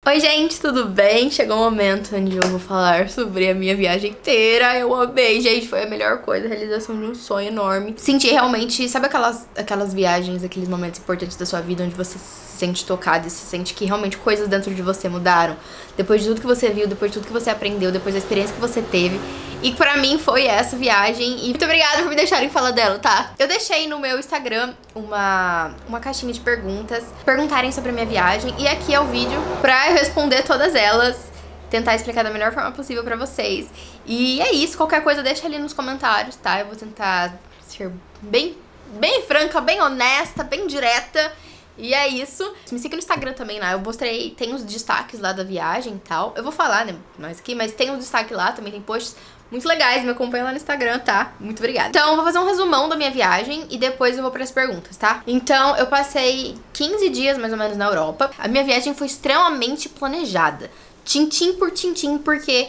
Oi gente, tudo bem? Chegou o momento onde eu vou falar sobre a minha viagem inteira. Eu amei, gente, foi a melhor coisa, a realização de um sonho enorme. Senti realmente, sabe aquelas viagens, aqueles momentos importantes da sua vida onde você se sente tocado e se sente que realmente coisas dentro de você mudaram? Depois de tudo que você viu, depois de tudo que você aprendeu, depois da experiência que você teve. E pra mim foi essa viagem. E muito obrigada por me deixarem falar dela, tá? Eu deixei no meu Instagram uma caixinha de perguntas, perguntarem sobre a minha viagem. E aqui é o vídeo pra eu responder todas elas, tentar explicar da melhor forma possível pra vocês. E é isso, qualquer coisa deixa ali nos comentários, tá? Eu vou tentar ser bem franca, bem honesta, bem direta. E é isso. Me siga no Instagram também lá. Eu mostrei, tem os destaques lá da viagem e tal. Eu vou falar, né, mais aqui, mas tem um destaque lá, também tem posts muito legais. Me acompanha lá no Instagram, tá? Muito obrigada. Então, eu vou fazer um resumão da minha viagem e depois eu vou para as perguntas, tá? Então, eu passei 15 dias mais ou menos na Europa. A minha viagem foi extremamente planejada. Tintim por tintim, porque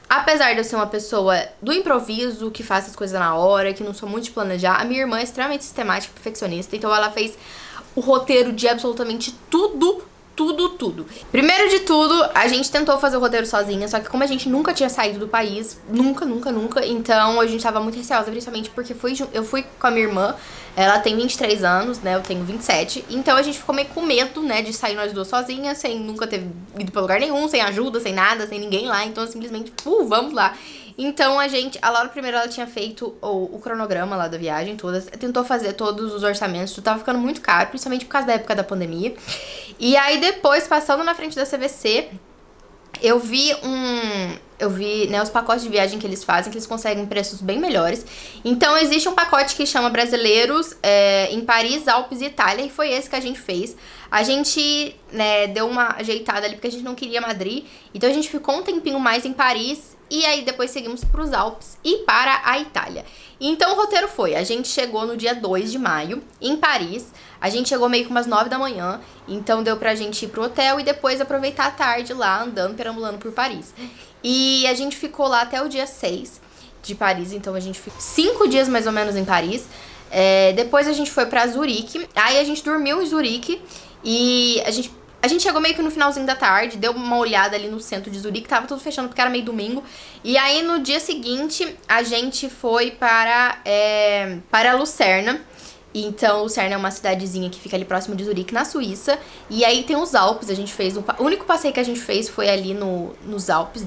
apesar de eu ser uma pessoa do improviso, que faz as coisas na hora, que não sou muito de planejar, a minha irmã é extremamente sistemática, perfeccionista, então ela fez o roteiro de absolutamente tudo. Primeiro de tudo, a gente tentou fazer o roteiro sozinha, só que como a gente nunca tinha saído do país, nunca, então a gente tava muito receosa, principalmente porque eu fui com a minha irmã, ela tem 23 anos, né, eu tenho 27, então a gente ficou meio com medo, né, de sair nós duas sozinhas, sem nunca ter ido pra lugar nenhum, sem ajuda, sem nada, sem ninguém lá, então simplesmente, vamos lá. Então a Laura primeiro ela tinha feito o cronograma lá da viagem toda, tentou fazer todos os orçamentos, tudo tava ficando muito caro, principalmente por causa da época da pandemia. E aí depois, passando na frente da CVC, eu vi, né, os pacotes de viagem que eles fazem, que eles conseguem preços bem melhores. Então existe um pacote que chama Brasileiros em Paris, Alpes e Itália, e foi esse que a gente fez. A gente, né, deu uma ajeitada ali porque a gente não queria Madrid, então a gente ficou um tempinho mais em Paris. E aí depois seguimos para os Alpes e para a Itália. Então o roteiro foi, a gente chegou no dia 2 de maio em Paris. A gente chegou meio que umas 9 da manhã, então deu pra gente ir pro hotel e depois aproveitar a tarde lá, andando, perambulando por Paris. E a gente ficou lá até o dia 6 de Paris, então a gente ficou 5 dias mais ou menos em Paris. Depois a gente foi pra Zurique, aí a gente dormiu em Zurique e a gente chegou meio que no finalzinho da tarde, deu uma olhada ali no centro de Zurique, tava tudo fechando porque era meio domingo. E aí no dia seguinte a gente foi para Lucerna. Então Lucerna é uma cidadezinha que fica ali próximo de Zurique, na Suíça. E aí tem os Alpes, a gente fez o único passeio que a gente fez foi ali nos Alpes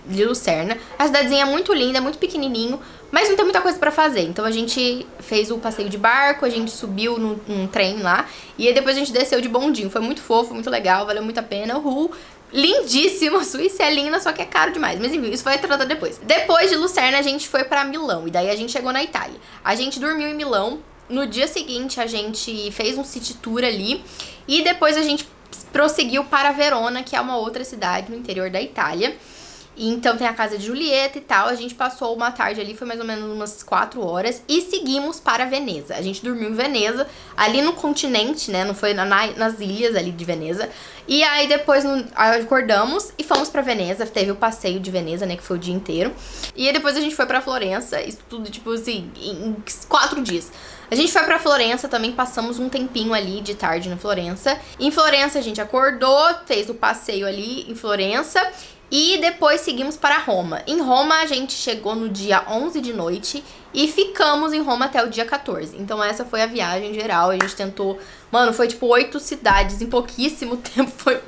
de Lucerna. A cidadezinha é muito linda, é muito pequenininho, mas não tem muita coisa pra fazer. Então a gente fez o passeio de barco, a gente subiu num trem lá e aí depois a gente desceu de bondinho. Foi muito fofo, muito legal, valeu muito a pena. Uhul! Lindíssimo, a Suíça é linda, só que é caro demais. Mas enfim, isso vai tratar depois. Depois de Lucerna a gente foi pra Milão e daí a gente chegou na Itália. A gente dormiu em Milão. No dia seguinte a gente fez um city tour ali e depois a gente prosseguiu para Verona, que é uma outra cidade no interior da Itália. E então tem a casa de Julieta e tal. A gente passou uma tarde ali, foi mais ou menos umas 4 horas e seguimos para Veneza. A gente dormiu em Veneza, ali no continente, né, não foi nas ilhas ali de Veneza. E aí depois acordamos e fomos pra Veneza, teve o passeio de Veneza, né, que foi o dia inteiro. E aí depois a gente foi pra Florença, isso tudo tipo assim, em 4 dias. A gente foi pra Florença, também passamos um tempinho ali de tarde na Florença. Em Florença a gente acordou, fez o passeio ali em Florença e depois seguimos para Roma. Em Roma a gente chegou no dia 11 de noite e ficamos em Roma até o dia 14. Então essa foi a viagem geral, a gente tentou... Mano, foi tipo 8 cidades em pouquíssimo tempo, foi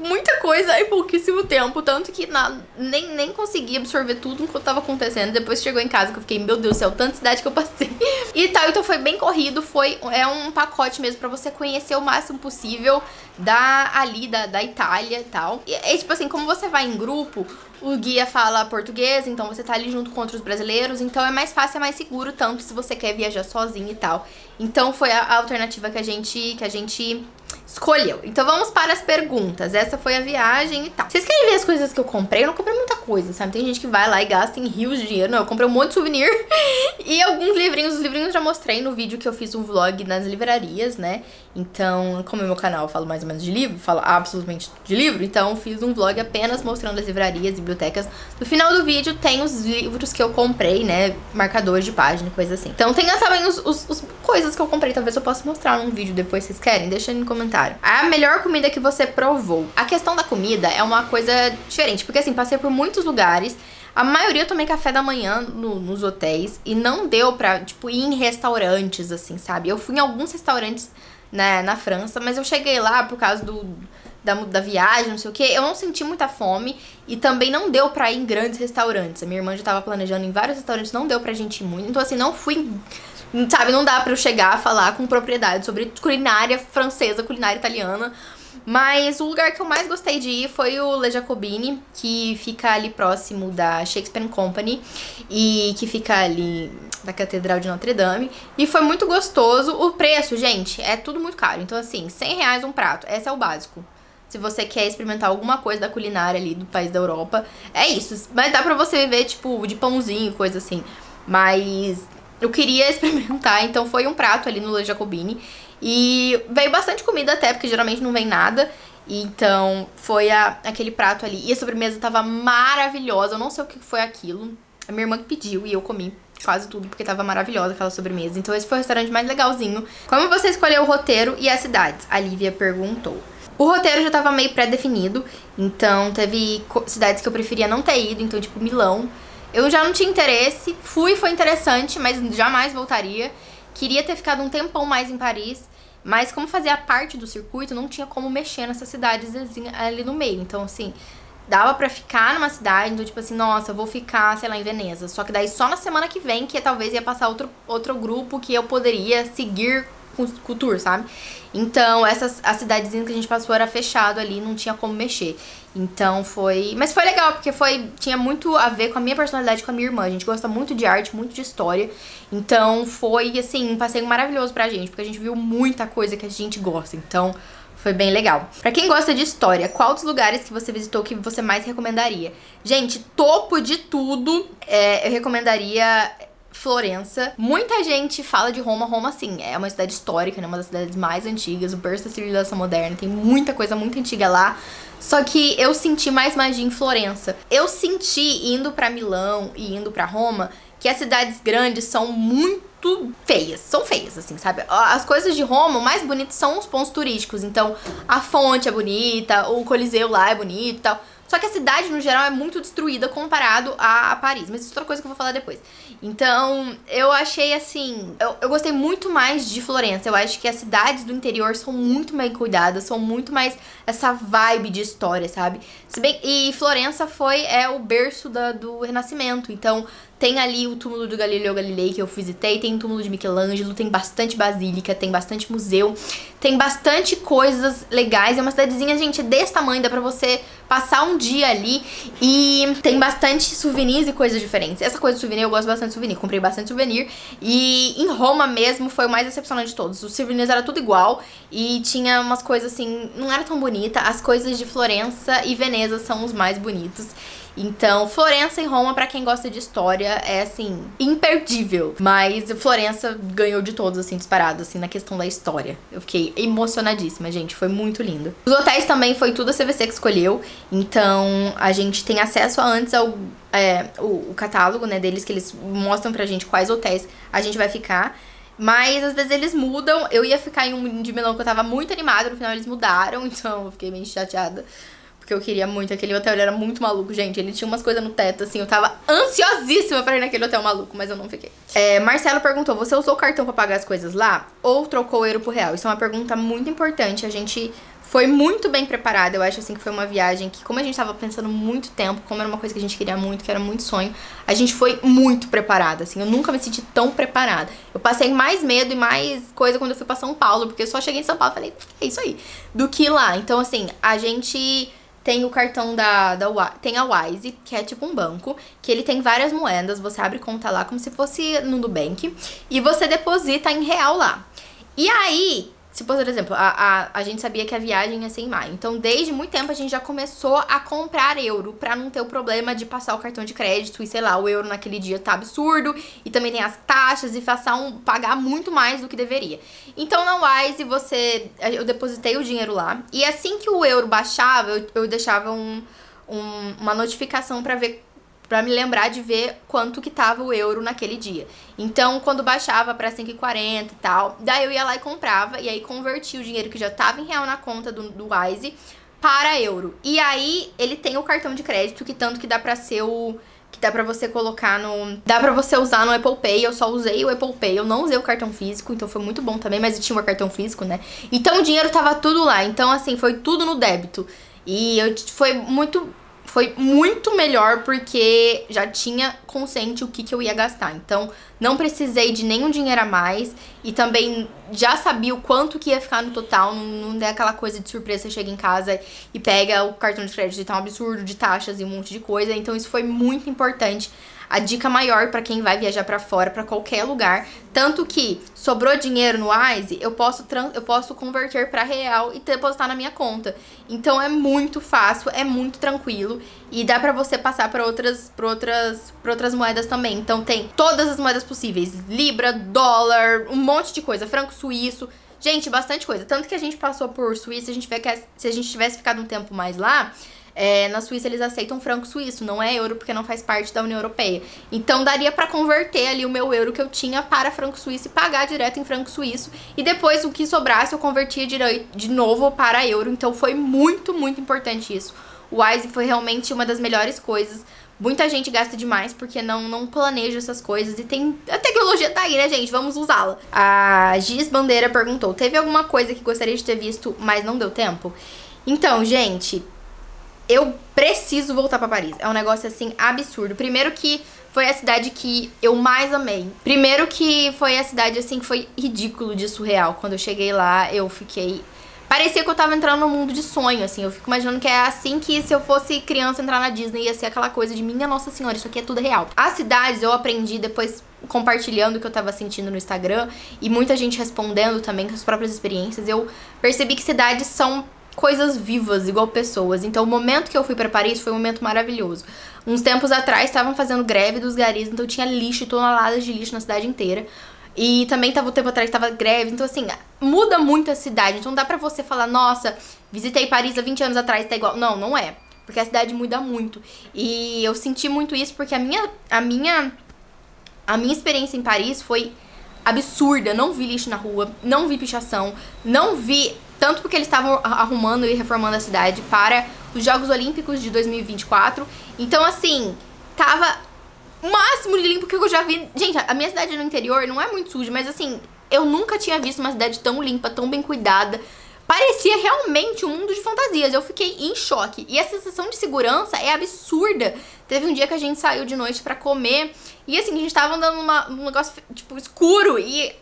muita coisa em pouquíssimo tempo, tanto que nem consegui absorver tudo enquanto tava acontecendo. Depois chegou em casa que eu fiquei, meu Deus do céu, tanta cidade que eu passei. E tal, então foi bem corrido, é um pacote mesmo pra você conhecer o máximo possível da Itália e tal. E tipo assim, como você vai em grupo, o guia fala português, então você tá ali junto com outros brasileiros, então é mais fácil, é mais seguro, tanto se você quer viajar sozinho e tal. Então foi a alternativa que a gente escolheu. Então vamos para as perguntas. Essa foi a viagem e tal. Vocês querem ver as coisas que eu comprei? Eu não comprei muita coisa, sabe? Tem gente que vai lá e gasta em rios de dinheiro. Não, eu comprei um monte de souvenir e alguns livrinhos. Os livrinhos eu já mostrei no vídeo que eu fiz um vlog nas livrarias, né? Então, como é meu canal, eu falo mais ou menos de livro, falo absolutamente de livro, então fiz um vlog apenas mostrando as livrarias e bibliotecas. No final do vídeo tem os livros que eu comprei, né, marcadores de página, coisa assim. Então tem também os coisas que eu comprei, talvez eu possa mostrar num vídeo depois, se vocês querem, deixa aí no comentário. A melhor comida que você provou. A questão da comida é uma coisa diferente, porque assim, passei por muitos lugares. A maioria eu tomei café da manhã nos hotéis e não deu pra, tipo, ir em restaurantes, assim, sabe? Eu fui em alguns restaurantes na França, mas eu cheguei lá por causa da viagem, não sei o que, eu não senti muita fome e também não deu pra ir em grandes restaurantes. A minha irmã já tava planejando em vários restaurantes, não deu pra gente ir muito, então assim, não fui, sabe, não dá pra eu chegar a falar com propriedade sobre culinária francesa, culinária italiana. Mas o lugar que eu mais gostei de ir foi o Le Jacobini, que fica ali próximo da Shakespeare Company e que fica ali da Catedral de Notre Dame. E foi muito gostoso. O preço, gente, é tudo muito caro. Então, assim, R$100 um prato. Esse é o básico. Se você quer experimentar alguma coisa da culinária ali do país da Europa, é isso. Mas dá pra você viver, tipo, de pãozinho, coisa assim. Mas eu queria experimentar, então foi um prato ali no Le Jacobini. E veio bastante comida até, porque geralmente não vem nada. Então foi aquele prato ali. E a sobremesa tava maravilhosa, eu não sei o que foi aquilo. A minha irmã que pediu e eu comi quase tudo, porque tava maravilhosa aquela sobremesa. Então esse foi o restaurante mais legalzinho. Como você escolheu o roteiro e as cidades? A Lívia perguntou. O roteiro já tava meio pré-definido, então teve cidades que eu preferia não ter ido, então tipo Milão. Eu já não tinha interesse, foi interessante, mas jamais voltaria. Queria ter ficado um tempão mais em Paris, mas como fazia parte do circuito, não tinha como mexer nessas cidades ali no meio. Então, assim, dava pra ficar numa cidade, então, tipo assim, nossa, eu vou ficar, sei lá, em Veneza. Só que daí só na semana que vem, que talvez ia passar outro grupo que eu poderia seguir com o tour, sabe? Então, as cidadezinhas que a gente passou era fechado ali, não tinha como mexer. Então foi... Mas foi legal, porque tinha muito a ver com a minha personalidade e com a minha irmã. A gente gosta muito de arte, muito de história. Então foi, assim, um passeio maravilhoso pra gente, porque a gente viu muita coisa que a gente gosta. Então foi bem legal. Pra quem gosta de história, qual dos lugares que você visitou que você mais recomendaria? Gente, topo de tudo, eu recomendaria Florença. Muita gente fala de Roma. Roma, sim, é uma cidade histórica, né? Uma das cidades mais antigas, o berço da civilização moderna. Tem muita coisa muito antiga lá. Só que eu senti mais magia em Florença. Eu senti, indo pra Milão e indo pra Roma, que as cidades grandes são muito feias. São feias, assim, sabe? As coisas de Roma, o mais bonito são os pontos turísticos. Então, a fonte é bonita, o Coliseu lá é bonito e tal. Só que a cidade, no geral, é muito destruída comparado a Paris. Mas isso é outra coisa que eu vou falar depois. Então, eu achei assim... Eu gostei muito mais de Florença. Eu acho que as cidades do interior são muito bem cuidadas. São muito mais essa vibe de história, sabe? E Florença é o berço do Renascimento. Então, tem ali o túmulo do Galileu Galilei, que eu visitei. Tem o túmulo de Michelangelo. Tem bastante basílica. Tem bastante museu. Tem bastante coisas legais. É uma cidadezinha, gente, desse tamanho. Dá pra você passar um dia ali. E tem bastante souvenirs e coisas diferentes. Essa coisa de souvenir, eu gosto bastante de souvenir. Comprei bastante souvenir. E em Roma mesmo foi o mais decepcionante de todos. Os souvenirs era tudo igual. E tinha umas coisas assim, não era tão bonita. As coisas de Florença e Veneza são os mais bonitos. Então, Florença e Roma, pra quem gosta de história, é, assim, imperdível. Mas Florença ganhou de todos, assim, disparado, assim, na questão da história. Eu fiquei emocionadíssima, gente. Foi muito lindo. Os hotéis também foi tudo a CVC que escolheu. Então, a gente tem acesso antes ao o catálogo, né, deles, que eles mostram pra gente quais hotéis a gente vai ficar. Mas, às vezes, eles mudam. Eu ia ficar em um de Milão que eu tava muito animada. No final, eles mudaram. Então, eu fiquei meio chateada. Porque eu queria muito, aquele hotel ele era muito maluco, gente. Ele tinha umas coisas no teto, assim, eu tava ansiosíssima pra ir naquele hotel maluco, mas eu não fiquei. Marcelo perguntou, você usou o cartão pra pagar as coisas lá? Ou trocou o euro por real? Isso é uma pergunta muito importante, a gente foi muito bem preparada. Eu acho, assim, que foi uma viagem que, como a gente tava pensando muito tempo, como era uma coisa que a gente queria muito, que era muito sonho, a gente foi muito preparada, assim, eu nunca me senti tão preparada. Eu passei mais medo e mais coisa quando eu fui pra São Paulo, porque eu só cheguei em São Paulo e falei, é isso aí, do que lá. Então, assim, a gente... Tem o cartão tem a Wise, que é tipo um banco, que ele tem várias moedas, você abre conta lá como se fosse no Nubank, e você deposita em real lá. E aí, tipo, por exemplo, a gente sabia que a viagem ia ser em maio. Então, desde muito tempo, a gente já começou a comprar euro pra não ter o problema de passar o cartão de crédito e, sei lá, o euro naquele dia tá absurdo. E também tem as taxas e pagar muito mais do que deveria. Então, na Wise, eu depositei o dinheiro lá. E assim que o euro baixava, eu deixava uma notificação pra me lembrar de ver quanto que tava o euro naquele dia. Então, quando baixava pra 5,40 e tal, daí eu ia lá e comprava, e aí convertia o dinheiro que já tava em real na conta do Wise para euro. E aí, ele tem o cartão de crédito, que tanto que dá pra ser que dá pra você colocar dá pra você usar no Apple Pay. Eu só usei o Apple Pay, eu não usei o cartão físico, então foi muito bom também, mas eu tinha o cartão físico, né? Então, o dinheiro tava tudo lá. Então, assim, foi tudo no débito. E foi muito melhor porque já tinha consciente o que eu ia gastar. Então, não precisei de nenhum dinheiro a mais. E também já sabia o quanto que ia ficar no total. Não é aquela coisa de surpresa, você chega em casa e pega o cartão de crédito e tá um absurdo de taxas e um monte de coisa. Então, isso foi muito importante. A dica maior pra quem vai viajar pra fora, pra qualquer lugar. Tanto que sobrou dinheiro no Wise, eu posso converter pra real e depositar na minha conta. Então é muito fácil, é muito tranquilo. E dá pra você passar pra outras moedas também. Então tem todas as moedas possíveis. Libra, dólar, um monte de coisa. Franco suíço. Gente, bastante coisa. Tanto que a gente passou por Suíça, a gente vê que se a gente tivesse ficado um tempo mais lá... na Suíça eles aceitam franco suíço, não é euro porque não faz parte da União Europeia. Então daria pra converter ali o meu euro que eu tinha para franco suíço e pagar direto em franco suíço. E depois o que sobrasse eu convertia de novo para euro. Então foi muito, muito importante isso. O Wise foi realmente uma das melhores coisas. Muita gente gasta demais porque não planeja essas coisas. E a tecnologia tá aí, né, gente? Vamos usá-la. A Giz Bandeira perguntou: teve alguma coisa que gostaria de ter visto, mas não deu tempo? Então, gente... eu preciso voltar pra Paris. É um negócio, assim, absurdo. Primeiro que foi a cidade que eu mais amei. Primeiro que foi a cidade, assim, que foi ridículo de surreal. Quando eu cheguei lá, eu fiquei... parecia que eu tava entrando num mundo de sonho, assim. Eu fico imaginando que é assim que se eu fosse criança entrar na Disney, ia ser aquela coisa de minha Nossa Senhora, isso aqui é tudo real. As cidades eu aprendi depois compartilhando o que eu tava sentindo no Instagram e muita gente respondendo também com as próprias experiências. Eu percebi que cidades são... coisas vivas, igual pessoas. Então, o momento que eu fui pra Paris foi um momento maravilhoso. Uns tempos atrás, estavam fazendo greve dos garis, então tinha lixo, toneladas de lixo na cidade inteira. E também tava um tempo atrás, tava greve. Então, assim, muda muito a cidade. Então, dá pra você falar, nossa, visitei Paris há 20 anos atrás, tá igual. Não, não é. Porque a cidade muda muito. E eu senti muito isso porque a minha experiência em Paris foi absurda. Não vi lixo na rua, não vi pichação, não vi... tanto porque eles estavam arrumando e reformando a cidade para os Jogos Olímpicos de 2024. Então, assim, tava o máximo de limpo que eu já vi. Gente, a minha cidade no interior não é muito suja, mas, assim, eu nunca tinha visto uma cidade tão limpa, tão bem cuidada. Parecia realmente um mundo de fantasias. Eu fiquei em choque. E a sensação de segurança é absurda. Teve um dia que a gente saiu de noite pra comer e, assim, a gente tava andando num negócio, tipo, escuro e...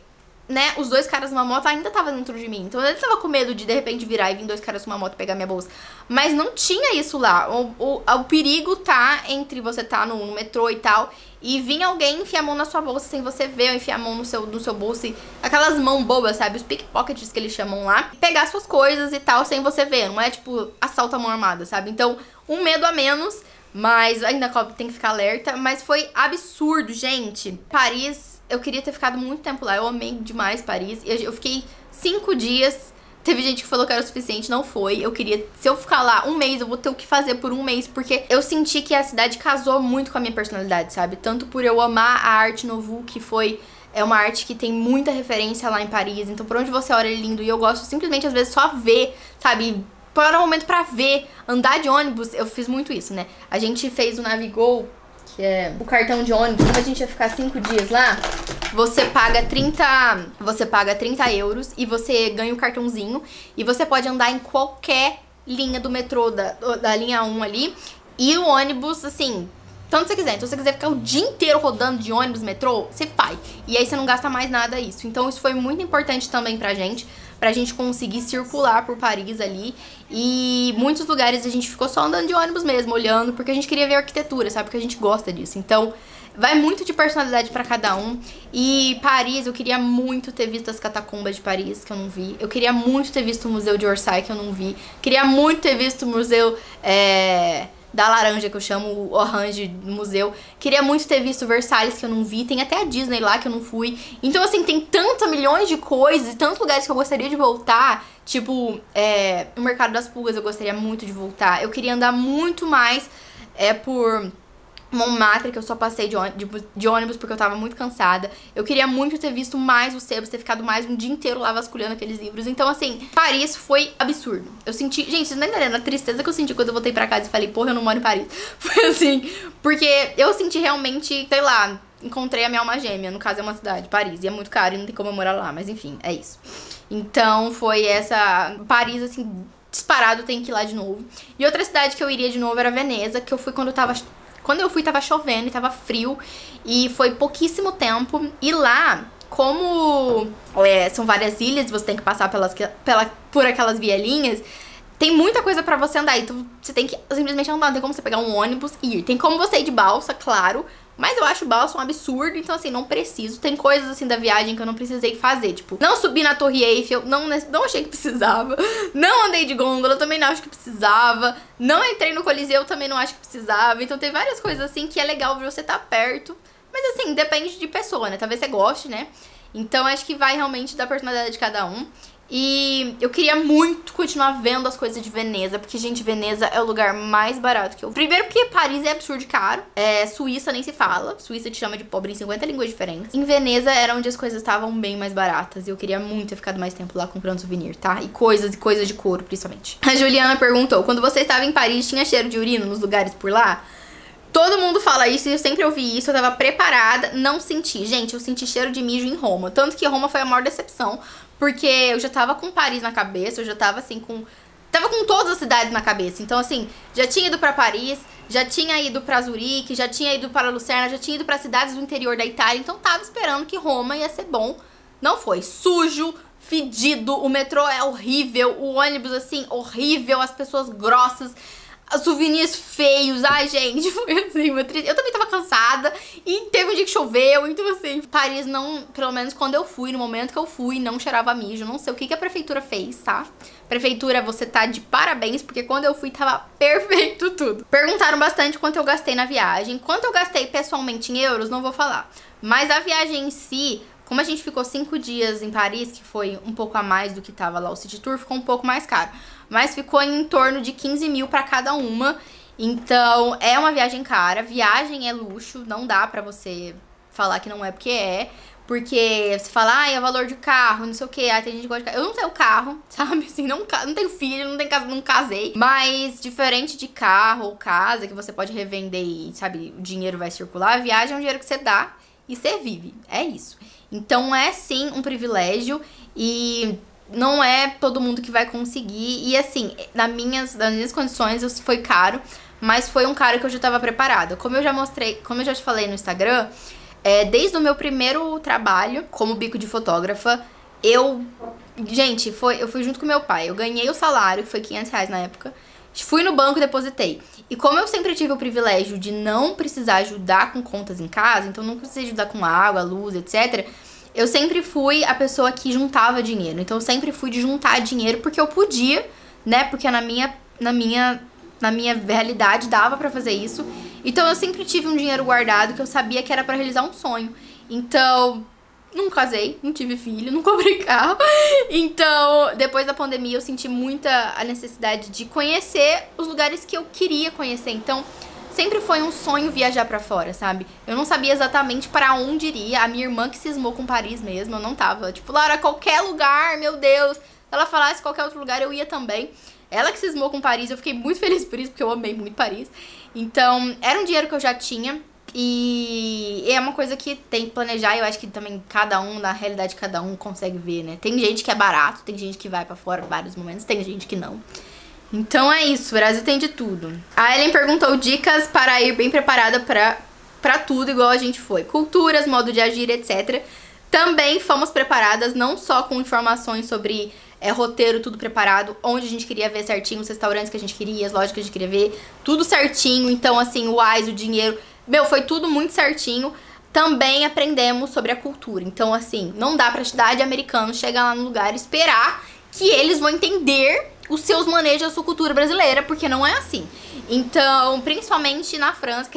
né, os dois caras numa moto ainda tava dentro de mim. Então eu tava com medo de repente virar e vir dois caras com uma moto pegar minha bolsa. Mas não tinha isso lá. O perigo tá entre você tá no metrô e tal e vir alguém enfiar a mão na sua bolsa sem você ver, ou enfiar a mão no seu bolso e aquelas mãos bobas, sabe? Os pickpockets que eles chamam lá. Pegar suas coisas e tal sem você ver. Não é tipo assalto à mão armada, sabe? Então, um medo a menos, mas ainda tem que ficar alerta. Mas foi absurdo, gente. Paris... eu queria ter ficado muito tempo lá, eu amei demais Paris. Eu fiquei 5 dias, teve gente que falou que era o suficiente, não foi. Eu queria, se eu ficar lá um mês, eu vou ter o que fazer por um mês, porque eu senti que a cidade casou muito com a minha personalidade, sabe? Tanto por eu amar a arte Nouveau, que é uma arte que tem muita referência lá em Paris, então por onde você olha é lindo, e eu gosto simplesmente às vezes só ver, sabe? Para um momento pra ver, andar de ônibus, eu fiz muito isso, né? A gente fez o Navigo, que é o cartão de ônibus. Como a gente ia ficar 5 dias lá, você paga 30 euros e você ganha o cartãozinho. E você pode andar em qualquer linha do metrô, da linha 1 ali. E o ônibus, assim, tanto você quiser. Então, se você quiser ficar o dia inteiro rodando de ônibus, metrô, você faz. E aí você não gasta mais nada isso. Então, isso foi muito importante também pra gente conseguir circular por Paris ali. E muitos lugares a gente ficou só andando de ônibus mesmo, olhando, porque a gente queria ver a arquitetura, sabe? Porque a gente gosta disso. Então, vai muito de personalidade pra cada um. E Paris, eu queria muito ter visto as catacumbas de Paris, que eu não vi. Eu queria muito ter visto o Museu de Orsay, que eu não vi. Queria muito ter visto o Museu da Laranja, que eu chamo o Orange Museu. Queria muito ter visto Versalhes, que eu não vi. Tem até a Disney lá, que eu não fui. Então, assim, tem tantos milhões de coisas e tantos lugares que eu gostaria de voltar. Tipo, o Mercado das Pulgas eu gostaria muito de voltar. Eu queria andar muito mais por Montmartre, que eu só passei de ônibus porque eu tava muito cansada. Eu queria muito ter visto mais os sebos, ter ficado mais um dia inteiro lá vasculhando aqueles livros. Então, assim, Paris foi absurdo. Eu senti... Gente, vocês não entenderam a tristeza que eu senti quando eu voltei pra casa e falei, porra, eu não moro em Paris. Foi assim, porque eu senti realmente, sei lá, encontrei a minha alma gêmea. No caso, é uma cidade, Paris. E é muito caro e não tem como eu morar lá, mas enfim, é isso. Então, foi essa... Paris, assim, disparado, tem que ir lá de novo. E outra cidade que eu iria de novo era Veneza, que eu fui quando eu tava... Quando eu fui, tava chovendo e tava frio. E foi pouquíssimo tempo. E lá, como são várias ilhas, você tem que passar por aquelas vielinhas, tem muita coisa pra você andar. Então, você tem que simplesmente andar. Não tem como você pegar um ônibus e ir. Tem como você ir de balsa, claro. Mas eu acho balsa um absurdo, então assim, não preciso. Tem coisas assim da viagem que eu não precisei fazer, tipo, não subi na Torre Eiffel, não achei que precisava. Não andei de gôndola, também não acho que precisava. Não entrei no Coliseu, também não acho que precisava. Então tem várias coisas assim que é legal ver você estar perto. Mas assim, depende de pessoa, né? Talvez você goste, né? Então acho que vai realmente da personalidade de cada um. E eu queria muito continuar vendo as coisas de Veneza, porque, gente, Veneza é o lugar mais barato que eu... Primeiro porque Paris é absurdo de caro, Suíça nem se fala, Suíça te chama de pobre em 50 línguas diferentes. Em Veneza era onde as coisas estavam bem mais baratas, e eu queria muito ter ficado mais tempo lá comprando souvenir, tá? E coisas de couro, principalmente. A Juliana perguntou, quando você estava em Paris, tinha cheiro de urina nos lugares por lá? Todo mundo fala isso e eu sempre ouvi isso, eu tava preparada, não senti. Gente, eu senti cheiro de mijo em Roma, tanto que Roma foi a maior decepção, porque eu já tava com Paris na cabeça, eu já tava assim tava com todas as cidades na cabeça. Então assim, já tinha ido pra Paris, já tinha ido pra Zurique, já tinha ido para Lucerna, já tinha ido pra cidades do interior da Itália. Então tava esperando que Roma ia ser bom. Não foi. Sujo, fedido, o metrô é horrível, o ônibus assim, horrível, as pessoas grossas, os souvenirs feios. Ai, gente, foi assim, uma tristeza. Eu também tava cansada e teve um dia que choveu, então assim, Paris não, pelo menos quando eu fui, no momento que eu fui, não cheirava mijo. Não sei o que a prefeitura fez, tá? Prefeitura, você tá de parabéns, porque quando eu fui tava perfeito tudo. Perguntaram bastante quanto eu gastei na viagem. Quanto eu gastei pessoalmente em euros, não vou falar. Mas a viagem em si, como a gente ficou 5 dias em Paris, que foi um pouco a mais do que tava lá o City Tour, ficou um pouco mais caro. Mas ficou em torno de 15 mil pra cada uma. Então, é uma viagem cara. Viagem é luxo, não dá pra você falar que não é, porque é. Porque você fala, é o valor de carro, não sei o que, tem gente que gosta de carro. Eu não tenho carro, sabe? Assim, não tenho filho, não casei. Mas, diferente de carro ou casa, que você pode revender e, sabe, o dinheiro vai circular, a viagem é um dinheiro que você dá e você vive. É isso. Então, é sim um privilégio e não é todo mundo que vai conseguir. E assim, nas minhas condições, foi caro, mas foi um caro que eu já tava preparada. Como eu já mostrei, como eu já te falei no Instagram, desde o meu primeiro trabalho como bico de fotógrafa, gente, eu fui junto com meu pai. Eu ganhei o salário, que foi R$500 na época. Fui no banco e depositei. E como eu sempre tive o privilégio de não precisar ajudar com contas em casa, então não precisei ajudar com água, luz, etc., eu sempre fui a pessoa que juntava dinheiro. Então eu sempre fui de juntar dinheiro porque eu podia, né? Porque na minha realidade dava pra fazer isso. Então eu sempre tive um dinheiro guardado que eu sabia que era pra realizar um sonho. Então, não casei, não tive filho, não comprei carro. Então, depois da pandemia eu senti muita a necessidade de conhecer os lugares que eu queria conhecer. Então, sempre foi um sonho viajar pra fora, sabe? Eu não sabia exatamente pra onde iria. A minha irmã que cismou com Paris mesmo, eu não tava. Tipo, Laura, qualquer lugar, meu Deus. Se ela falasse qualquer outro lugar, eu ia também. Ela que cismou com Paris, eu fiquei muito feliz por isso, porque eu amei muito Paris. Então, era um dinheiro que eu já tinha. E é uma coisa que tem que planejar. Eu acho que também cada um, na realidade, cada um consegue ver, né? Tem gente que é barato, tem gente que vai pra fora em vários momentos, tem gente que não. Então é isso, o Brasil tem de tudo. A Ellen perguntou dicas para ir bem preparada pra tudo, igual a gente foi. Culturas, modo de agir, etc. Também fomos preparadas, não só com informações sobre roteiro, tudo preparado, onde a gente queria ver certinho, os restaurantes que a gente queria, as lojas que a gente queria ver, tudo certinho. Então, assim, o dinheiro Meu, foi tudo muito certinho. Também aprendemos sobre a cultura. Então, assim, não dá pra cidade americana chegar lá no lugar e esperar que eles vão entender os seus manejos da sua cultura brasileira, porque não é assim. Então, principalmente na França,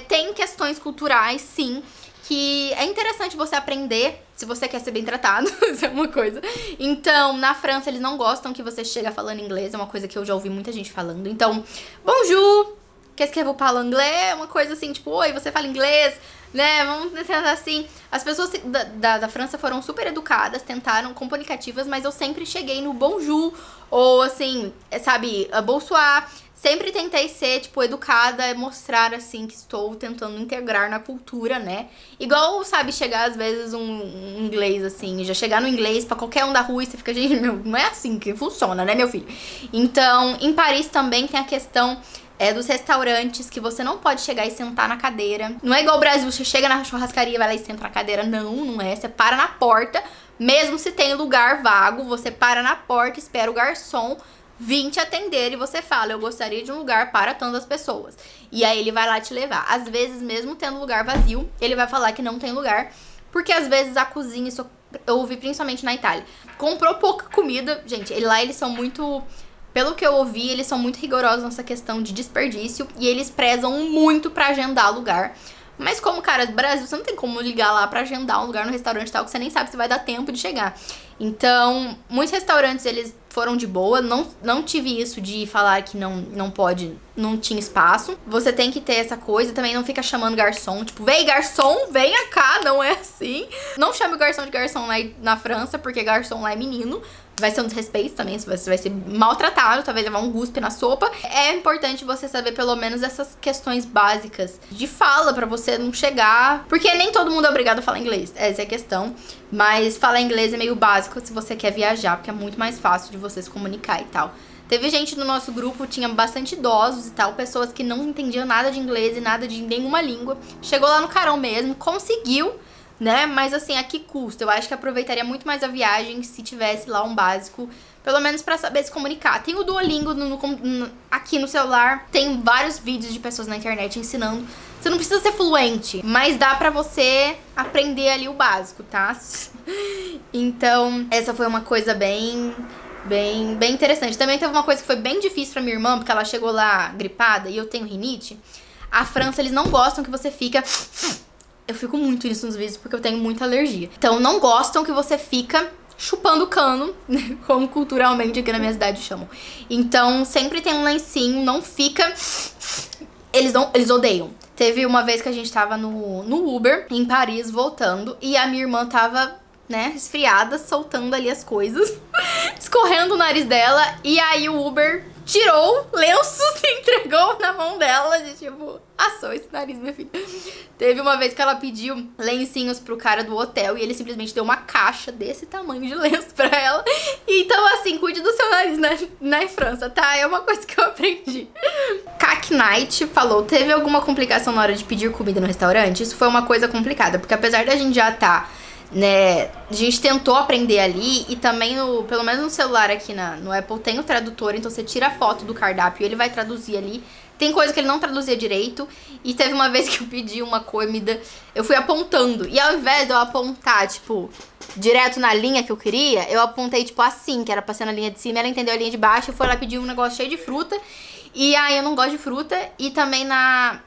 tem questões culturais, sim, que é interessante você aprender se você quer ser bem tratado, isso é uma coisa. Então, na França, eles não gostam que você chega falando inglês, é uma coisa que eu já ouvi muita gente falando. Então, bonjour, qu'est-ce que vous parlez anglais? É uma coisa assim, tipo, oi, você fala inglês? Né, vamos tentar assim. As pessoas da França foram super educadas, tentaram comunicativas, mas eu sempre cheguei no bonjour, ou assim, sabe, bonsoir. Sempre tentei ser, tipo, educada, mostrar, assim, que estou tentando integrar na cultura, né? Igual, sabe, chegar, às vezes, um inglês, assim, já chegar no inglês pra qualquer um da rua e você fica, gente, meu, não é assim que funciona, né, meu filho? Então, em Paris também tem a questão dos restaurantes, que você não pode chegar e sentar na cadeira. Não é igual o Brasil, você chega na churrascaria e vai lá e senta na cadeira. Não, não é. Você para na porta, mesmo se tem lugar vago, você para na porta, espera o garçom vir te atender e você fala, eu gostaria de um lugar para tantas pessoas. E aí ele vai lá te levar. Às vezes, mesmo tendo lugar vazio, ele vai falar que não tem lugar, porque às vezes a cozinha, isso eu ouvi principalmente na Itália, comprou pouca comida. Gente, lá eles são muito... Pelo que eu ouvi, eles são muito rigorosos nessa questão de desperdício e eles prezam muito pra agendar lugar. Mas como, cara, Brasil, você não tem como ligar lá pra agendar um lugar no restaurante e tal, que você nem sabe se vai dar tempo de chegar. Então, muitos restaurantes, eles foram de boa. Não tive isso de falar que não pode, não tinha espaço. Você tem que ter essa coisa. Também não fica chamando garçom. Tipo, vem garçom, venha cá. Não é assim. Não chame o garçom de garçom lá na França, porque garçom lá é menino. Vai ser um desrespeito também, você vai ser maltratado, talvez levar um guspe na sopa. É importante você saber pelo menos essas questões básicas de fala pra você não chegar... Porque nem todo mundo é obrigado a falar inglês, essa é a questão. Mas falar inglês é meio básico se você quer viajar, porque é muito mais fácil de você se comunicar e tal. Teve gente no nosso grupo, tinha bastante idosos e tal, pessoas que não entendiam nada de inglês e nada de nenhuma língua. Chegou lá no carão mesmo, conseguiu... né? Mas assim, a que custa? Eu acho que aproveitaria muito mais a viagem se tivesse lá um básico, pelo menos pra saber se comunicar. Tem o Duolingo aqui no celular, tem vários vídeos de pessoas na internet ensinando. Você não precisa ser fluente, mas dá pra você aprender ali o básico, tá? Então, essa foi uma coisa bem interessante. Também teve uma coisa que foi bem difícil pra minha irmã, porque ela chegou lá gripada e eu tenho rinite. A França, eles não gostam que você fica... Eu fico muito nisso nos vídeos porque eu tenho muita alergia. Então, não gostam que você fica chupando cano, como culturalmente aqui na minha cidade chamam. Então, sempre tem um lencinho, não fica... Eles odeiam. Teve uma vez que a gente tava no Uber, em Paris, voltando, e a minha irmã tava, né, resfriada, soltando ali as coisas, escorrendo o nariz dela, e aí o Uber tirou lenços e entregou na mão dela, de tipo, assou esse nariz, minha filha. Teve uma vez que ela pediu lencinhos pro cara do hotel e ele simplesmente deu uma caixa desse tamanho de lenço pra ela. Então, assim, cuide do seu nariz na França, tá? É uma coisa que eu aprendi. Cac Knight falou, teve alguma complicação na hora de pedir comida no restaurante? Isso foi uma coisa complicada, porque apesar da gente já tá... né, a gente tentou aprender ali e também, pelo menos no celular aqui no Apple tem o tradutor, então você tira a foto do cardápio e ele vai traduzir ali. Tem coisa que ele não traduzia direito e teve uma vez que eu pedi uma comida, eu fui apontando e ao invés de eu apontar, tipo, direto na linha que eu queria, eu apontei, tipo, assim, que era pra ser na linha de cima, ela entendeu a linha de baixo e foi lá pedir um negócio cheio de fruta e aí eu não gosto de fruta e também na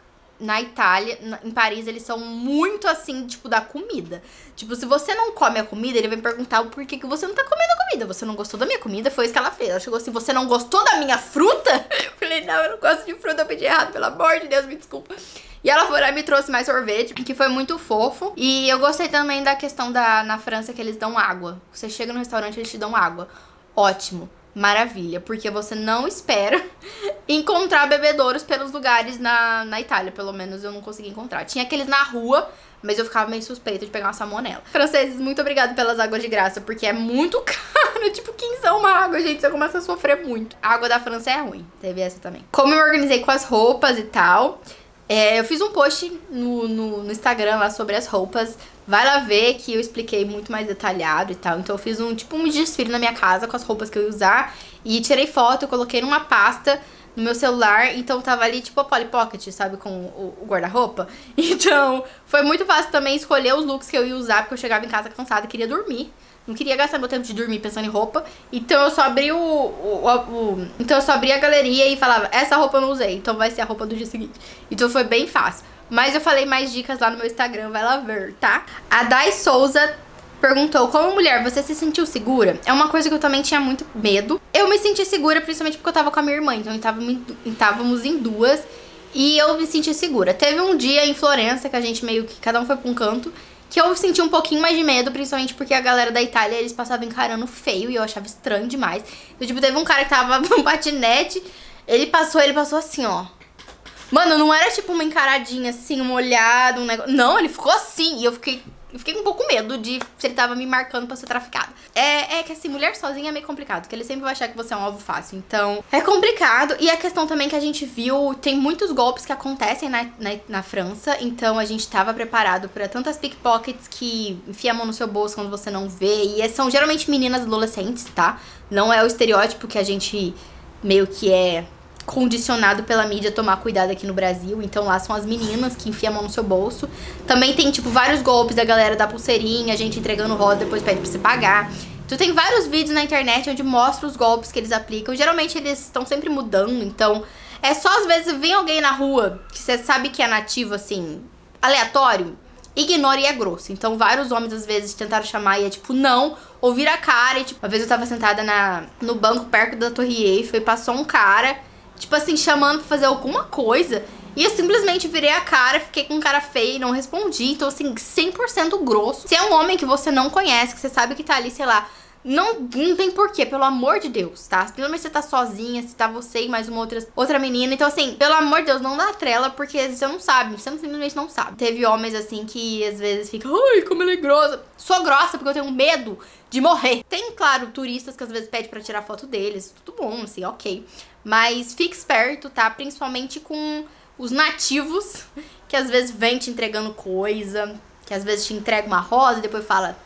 Itália, em Paris, eles são muito assim, tipo, da comida. Tipo, se você não come a comida, ele vai perguntar o porquê que você não tá comendo a comida. Você não gostou da minha comida? Foi isso que ela fez. Ela chegou assim, você não gostou da minha fruta? Eu falei, não, eu não gosto de fruta, eu pedi errado, pelo amor de Deus, me desculpa. E ela foi lá e me trouxe mais sorvete, que foi muito fofo. E eu gostei também da questão na França, que eles dão água. Você chega no restaurante, eles te dão água. Ótimo. Maravilha, porque você não espera encontrar bebedouros pelos lugares na Itália, pelo menos eu não consegui encontrar. Tinha aqueles na rua, mas eu ficava meio suspeita de pegar uma salmonela. Franceses, muito obrigada pelas águas de graça, porque é muito caro, tipo, quinzão uma água, gente, você começa a sofrer muito. A água da França é ruim, teve essa também. Como eu me organizei com as roupas e tal, eu fiz um post no Instagram lá sobre as roupas. Vai lá ver que eu expliquei muito mais detalhado e tal. Então eu fiz um desfile na minha casa com as roupas que eu ia usar. E tirei foto, eu coloquei numa pasta no meu celular, então tava ali tipo a Polly Pocket, sabe, com o guarda-roupa. Então foi muito fácil também escolher os looks que eu ia usar, porque eu chegava em casa cansada e queria dormir. Não queria gastar meu tempo de dormir pensando em roupa. Então eu só abri então eu só abri a galeria e falava, essa roupa eu não usei, então vai ser a roupa do dia seguinte. Então foi bem fácil. Mas eu falei mais dicas lá no meu Instagram, vai lá ver, tá? A Dai Souza perguntou, como mulher, você se sentiu segura? É uma coisa que eu também tinha muito medo. Eu me senti segura principalmente porque eu tava com a minha irmã, então estávamos em duas e eu me senti segura. Teve um dia em Florença que a gente meio que, cada um foi pra um canto, que eu senti um pouquinho mais de medo, principalmente porque a galera da Itália, eles passavam encarando feio e eu achava estranho demais. Então, tipo, teve um cara que tava no patinete, ele passou assim, ó. Mano, não era tipo uma encaradinha assim, uma olhada, um negócio. Não, ele ficou assim e eu fiquei com um pouco medo de se ele tava me marcando pra ser traficada. É que assim, mulher sozinha é meio complicado, porque ele sempre vai achar que você é um alvo fácil. Então, é complicado. E a questão também que a gente viu, tem muitos golpes que acontecem na França. Então, a gente tava preparado pra tantas pickpockets que enfia a mão no seu bolso quando você não vê. E são geralmente meninas adolescentes, tá? Não é o estereótipo que a gente meio que é condicionado pela mídia a tomar cuidado aqui no Brasil. Então lá são as meninas que enfiam a mão no seu bolso. Também tem, tipo, vários golpes da galera da pulseirinha, a gente entregando rosa, depois pede pra você pagar. Então tem vários vídeos na internet onde mostra os golpes que eles aplicam. Geralmente eles estão sempre mudando, então é só às vezes vir alguém na rua que você sabe que é nativo, assim, aleatório, ignora e é grosso. Então vários homens às vezes tentaram chamar e é tipo, não, ou vira a cara. E, tipo, uma vez eu tava sentada no banco perto da Torre Eiffel e passou um cara, tipo assim, chamando pra fazer alguma coisa. E eu simplesmente virei a cara, fiquei com cara feia e não respondi. Então, assim, 100% grosso. Se é um homem que você não conhece, que você sabe que tá ali, sei lá, não tem porquê, pelo amor de Deus, tá? Principalmente se você tá sozinha, se tá você e mais uma outra menina. Então, assim, pelo amor de Deus, não dá trela, porque você não sabe, você simplesmente não sabe. Teve homens, assim, que às vezes ficam, ai, como ela é grossa. Sou grossa porque eu tenho medo de morrer. Tem, claro, turistas que às vezes pedem pra tirar foto deles, tudo bom, assim, ok. Mas fique esperto, tá? Principalmente com os nativos, que às vezes vem te entregando coisa, que às vezes te entrega uma rosa e depois fala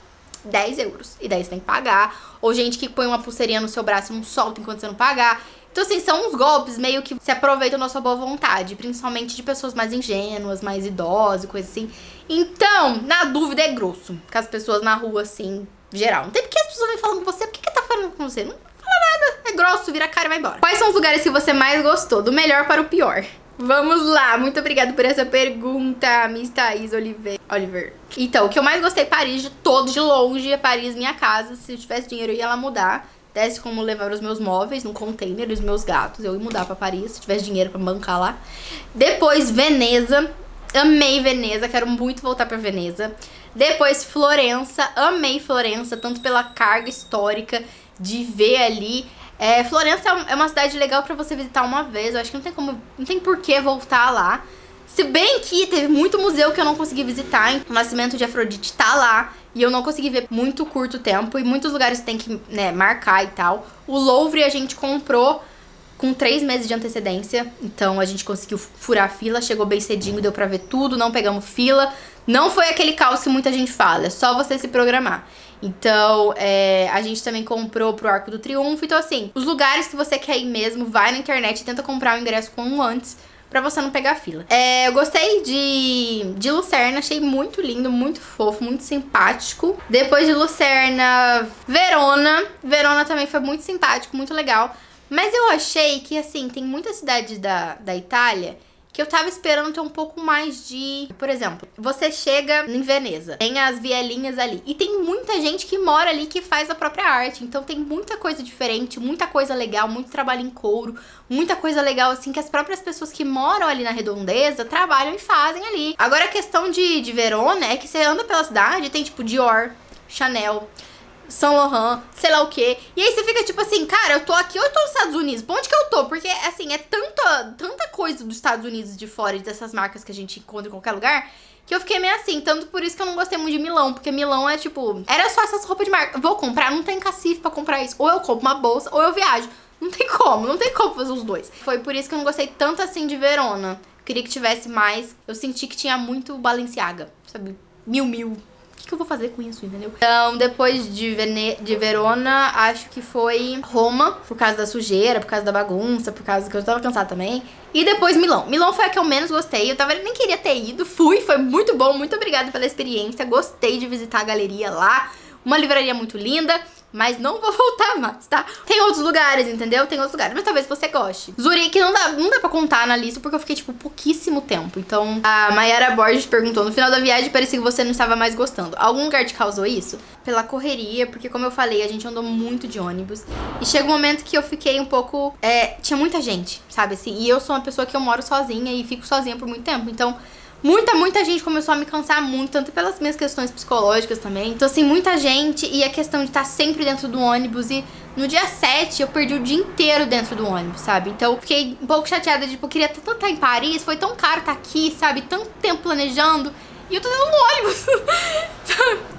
10 euros. E daí você tem que pagar. Ou gente que põe uma pulseirinha no seu braço e não solta enquanto você não pagar. Então, assim, são uns golpes meio que se aproveitam da sua boa vontade. Principalmente de pessoas mais ingênuas, mais idosas, coisa assim. Então, na dúvida, é grosso com as pessoas na rua, assim, geral. Não tem porque as pessoas vêm falando com você. Por que tá falando com você? Não fala nada. É grosso, vira a cara e vai embora. Quais são os lugares que você mais gostou? Do melhor para o pior? Vamos lá, muito obrigada por essa pergunta, Miss Thaís Oliver. Então, o que eu mais gostei, Paris, de todos, de longe, é Paris, minha casa. Se eu tivesse dinheiro, eu ia lá mudar. Desse como levar os meus móveis no container, os meus gatos, eu ia mudar pra Paris, se tivesse dinheiro pra bancar lá. Depois, Veneza. Amei Veneza, quero muito voltar pra Veneza. Depois, Florença. Amei Florença, tanto pela carga histórica de ver ali. Florença é uma cidade legal pra você visitar uma vez. Eu acho que não tem por que voltar lá. Se bem que teve muito museu que eu não consegui visitar. O Nascimento de Afrodite tá lá e eu não consegui ver muito curto tempo. E muitos lugares tem que, né, marcar e tal. O Louvre a gente comprou com 3 meses de antecedência. Então a gente conseguiu furar a fila, chegou bem cedinho, deu pra ver tudo, não pegamos fila. Não foi aquele caos que muita gente fala, é só você se programar. Então, a gente também comprou pro Arco do Triunfo. Então, assim, os lugares que você quer ir mesmo, vai na internet e tenta comprar o ingresso com um antes, pra você não pegar fila. Eu gostei de Lucerna, achei muito lindo, muito fofo, muito simpático. Depois de Lucerna, Verona. Verona também foi muito simpático, muito legal. Mas eu achei que, assim, tem muitas cidades da Itália que eu tava esperando ter um pouco mais de... Por exemplo, você chega em Veneza, tem as vielinhas ali. E tem muita gente que mora ali que faz a própria arte. Então tem muita coisa diferente, muita coisa legal, muito trabalho em couro. Muita coisa legal, assim, que as próprias pessoas que moram ali na redondeza trabalham e fazem ali. Agora a questão de Verona é que você anda pela cidade e tem tipo Dior, Chanel, Saint Laurent, sei lá o que. E aí você fica tipo assim, cara, eu tô aqui ou eu tô nos Estados Unidos? Pra onde que eu tô? Porque, assim, é tanta coisa dos Estados Unidos de fora e dessas marcas que a gente encontra em qualquer lugar, que eu fiquei meio assim. Tanto por isso que eu não gostei muito de Milão, porque Milão é tipo, era só essas roupas de marca. Vou comprar, não tem cacife pra comprar isso. Ou eu compro uma bolsa, ou eu viajo. Não tem como fazer os dois. Foi por isso que eu não gostei tanto assim de Verona. Queria que tivesse mais. Eu senti que tinha muito Balenciaga, sabe? Miu Miu. que eu vou fazer com isso, entendeu? Então, depois de Verona, acho que foi Roma, por causa da sujeira, por causa da bagunça, por causa que eu tava cansada também. E depois Milão. Milão foi a que eu menos gostei. Eu nem queria ter ido. Fui, foi muito bom. Muito obrigada pela experiência. Gostei de visitar a galeria lá. Uma livraria muito linda. Mas não vou voltar mais, tá? Tem outros lugares, entendeu? Tem outros lugares, mas talvez você goste. Zurique não dá pra contar na lista, porque eu fiquei, tipo, pouquíssimo tempo. Então, a Mayara Borges perguntou, no final da viagem parecia que você não estava mais gostando. Algum lugar te causou isso? Pela correria, porque como eu falei, a gente andou muito de ônibus. E chega um momento que eu fiquei um pouco... tinha muita gente, sabe assim? E eu sou uma pessoa que eu moro sozinha e fico sozinha por muito tempo, então... Muita gente começou a me cansar muito, tanto pelas minhas questões psicológicas também. Então, assim, muita gente e a questão de estar sempre dentro do ônibus. E no dia 7, eu perdi o dia inteiro dentro do ônibus, sabe? Então, eu fiquei um pouco chateada, tipo, eu queria tanto estar em Paris, foi tão caro estar aqui, sabe? Tanto tempo planejando. E eu tô dentro do ônibus.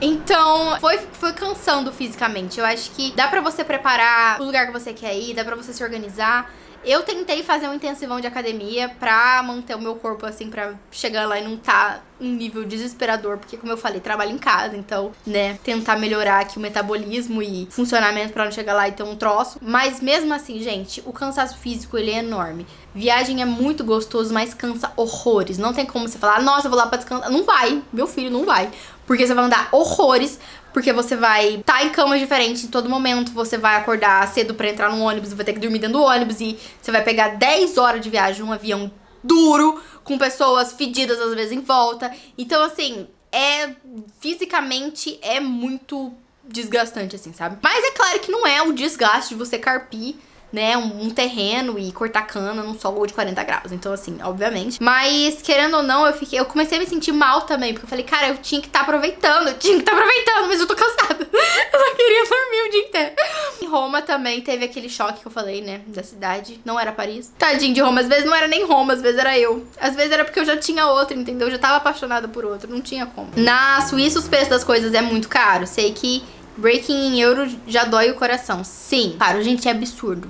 Então, foi cansando fisicamente. Eu acho que dá pra você preparar o lugar que você quer ir, dá pra você se organizar. Eu tentei fazer um intensivão de academia pra manter o meu corpo, assim, pra chegar lá e não tá um nível desesperador. Porque, como eu falei, trabalho em casa, então, né, tentar melhorar aqui o metabolismo e funcionamento pra não chegar lá e ter um troço. Mas mesmo assim, gente, o cansaço físico, ele é enorme. Viagem é muito gostoso, mas cansa horrores. Não tem como você falar, nossa, eu vou lá pra descansar. Não vai, meu filho, não vai. Porque você vai andar horrores, porque você vai estar em camas diferentes em todo momento, você vai acordar cedo pra entrar no ônibus, vai ter que dormir dentro do ônibus e você vai pegar 10 horas de viagem num avião duro, com pessoas fedidas às vezes em volta. Então, assim, fisicamente é muito desgastante, assim, sabe? Mas é claro que não é o desgaste de você carpir, né, um terreno e cortar cana num sol de 40 graus. Então, assim, obviamente. Mas, querendo ou não, eu comecei a me sentir mal também. Porque eu falei, cara, eu tinha que estar aproveitando. Mas eu tô cansada. Eu só queria dormir o dia inteiro. Em Roma também teve aquele choque que eu falei, né, da cidade. Não era Paris. Tadinho de Roma. Às vezes não era nem Roma, às vezes era eu. Às vezes era porque eu já tinha outro, entendeu? Eu já tava apaixonada por outro. Não tinha como. Na Suíça, os preços das coisas é muito caro. Sei que breaking em euro já dói o coração. Sim, claro, gente, é absurdo.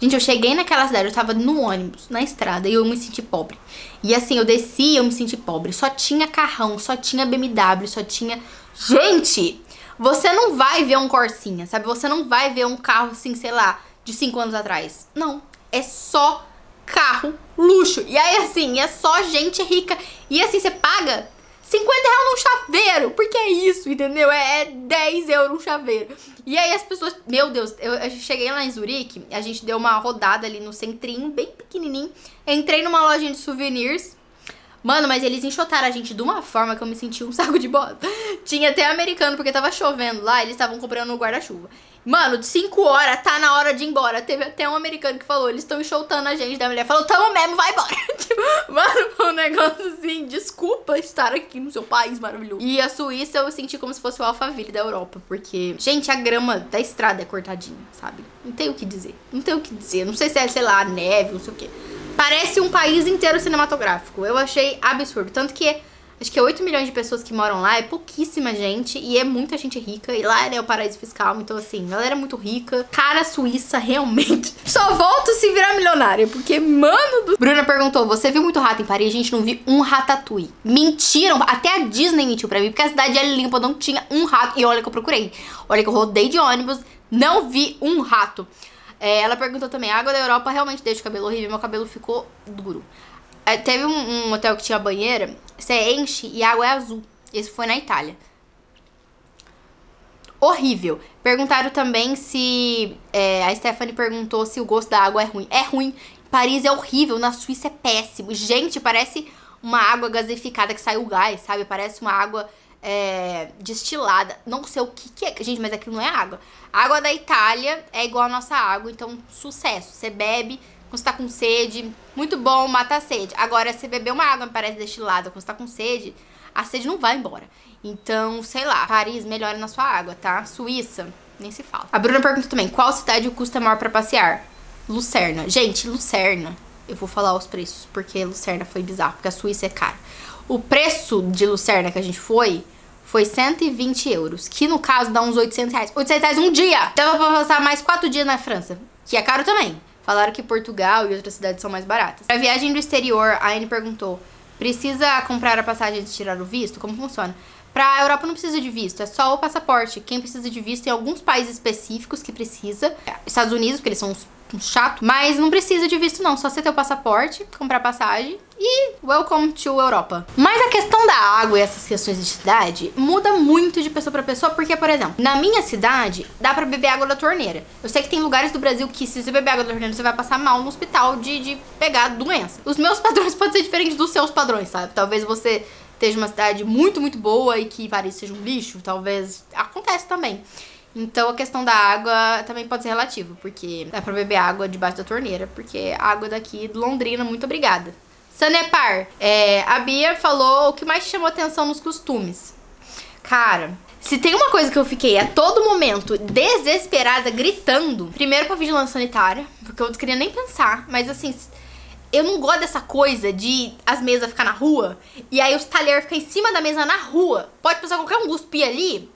Gente, eu cheguei naquela cidade, eu tava no ônibus, na estrada, e eu me senti pobre. E assim, eu desci e eu me senti pobre. Só tinha carrão, só tinha BMW, só tinha... Gente, você não vai ver um Corsinha, sabe? Você não vai ver um carro assim, sei lá, de 5 anos atrás. Não, é só carro luxo. E aí, assim, é só gente rica. E assim, você paga 50 reais num chaveiro, porque é isso, entendeu? É 10 euros um chaveiro. E aí as pessoas, meu Deus, eu cheguei lá em Zurique, a gente deu uma rodada ali no centrinho, bem pequenininho. Entrei numa lojinha de souvenirs. Mano, mas eles enxotaram a gente de uma forma que eu me senti um saco de bosta. Tinha até americano, porque tava chovendo lá, eles estavam comprando no guarda-chuva. Mano, de 5 horas, tá na hora de ir embora. Teve até um americano que falou, eles estão enxotando a gente. Da mulher falou, tamo mesmo, vai embora. Tipo, mano, foi um negócio assim, desculpa estar aqui no seu país maravilhoso. E a Suíça eu senti como se fosse o Alphaville da Europa, porque, gente, a grama da estrada é cortadinha, sabe? Não tem o que dizer, não tem o que dizer. Não sei se é, sei lá, neve, não sei o que. Parece um país inteiro cinematográfico. Eu achei absurdo. Tanto que acho que 8 milhões de pessoas que moram lá, é pouquíssima gente e é muita gente rica. E lá é o paraíso fiscal, então assim, a galera é muito rica. Cara, a Suíça realmente só volta se virar milionária, porque, mano do... Bruna perguntou, você viu muito rato em Paris? A gente não viu um ratatouille. Mentiram, até a Disney mentiu pra mim, porque a cidade é limpa, não tinha um rato. E olha que eu procurei, olha que eu rodei de ônibus, não vi um rato. Ela perguntou também, a água da Europa realmente deixa o cabelo horrível? Meu cabelo ficou duro. Teve um hotel que tinha banheira, você enche e a água é azul. Esse foi na Itália. Horrível. Perguntaram também se... a Stephanie perguntou se o gosto da água é ruim. É ruim. Paris é horrível, na Suíça é péssimo. Gente, parece uma água gasificada que saiu gás, sabe? Parece uma água... destilada, não sei o que é, gente, mas aquilo não é água. A água da Itália é igual a nossa água, então sucesso, você bebe quando você tá com sede, muito bom, mata a sede. Agora, se beber uma água que parece destilada quando você tá com sede, a sede não vai embora. Então, sei lá, Paris melhora na sua água, tá? Suíça, nem se fala. A Bruna pergunta também, qual cidade o custo é maior pra passear? Lucerna. Gente, Lucerna, eu vou falar os preços, porque Lucerna foi bizarro, porque a Suíça é cara. O preço de Lucerna que a gente foi 120 euros, que no caso dá uns 800 reais. 800 reais um dia! Dava pra passar mais 4 dias na França, que é caro também. Falaram que Portugal e outras cidades são mais baratas. Pra viagem do exterior, a Anne perguntou, precisa comprar a passagem antes de tirar o visto? Como funciona? Pra Europa não precisa de visto, é só o passaporte. Quem precisa de visto tem alguns países específicos que precisa. Estados Unidos, porque eles são uns chato, mas não precisa de visto não, só você ter o passaporte, comprar passagem e welcome to Europa. Mas a questão da água e essas questões de cidade muda muito de pessoa pra pessoa, porque, por exemplo, na minha cidade dá pra beber água da torneira. Eu sei que tem lugares do Brasil que se você beber água da torneira você vai passar mal no hospital de pegar doença. Os meus padrões podem ser diferentes dos seus padrões, sabe? Talvez você esteja uma cidade muito, muito boa e que Paris seja um lixo, talvez acontece também. Então a questão da água também pode ser relativa, porque dá pra beber água debaixo da torneira, porque a água daqui de Londrina, muito obrigada. Sanepar, a Bia falou o que mais te chamou atenção nos costumes. Cara, se tem uma coisa que eu fiquei a todo momento desesperada, gritando, primeiro pra vigilância sanitária, porque eu não queria nem pensar, mas assim, eu não gosto dessa coisa de as mesas ficar na rua, e aí os talheres ficam em cima da mesa na rua. Pode pensar qualquer um cuspir ali,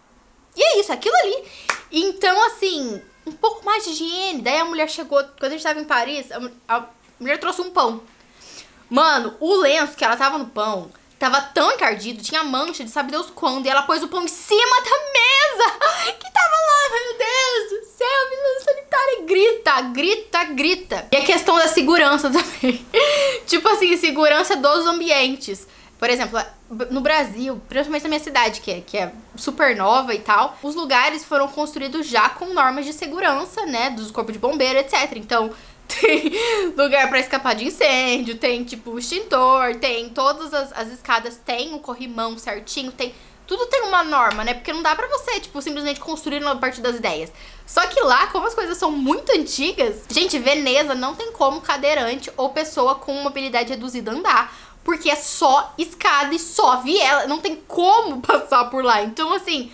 e é isso, aquilo ali. Então, assim, um pouco mais de higiene. Daí a mulher chegou, quando a gente tava em Paris, a mulher trouxe um pão. Mano, o lenço que ela tava no pão tava tão encardido, tinha mancha de sabe Deus quando, e ela pôs o pão em cima da mesa que tava lá, meu Deus do céu, a vigilância sanitária grita, grita, grita. E a questão da segurança também. Tipo assim, segurança dos ambientes. Por exemplo, no Brasil, principalmente na minha cidade, que é super nova e tal, os lugares foram construídos já com normas de segurança, né, dos corpos de bombeiro, etc. Então, tem lugar pra escapar de incêndio, tem, tipo, extintor, tem todas as escadas, tem o corrimão certinho, tem... Tudo tem uma norma, né? Porque não dá pra você, tipo, simplesmente construir a partir das ideias. Só que lá, como as coisas são muito antigas, gente, Veneza não tem como cadeirante ou pessoa com mobilidade reduzida andar. Porque é só escada e só viela, não tem como passar por lá. Então, assim,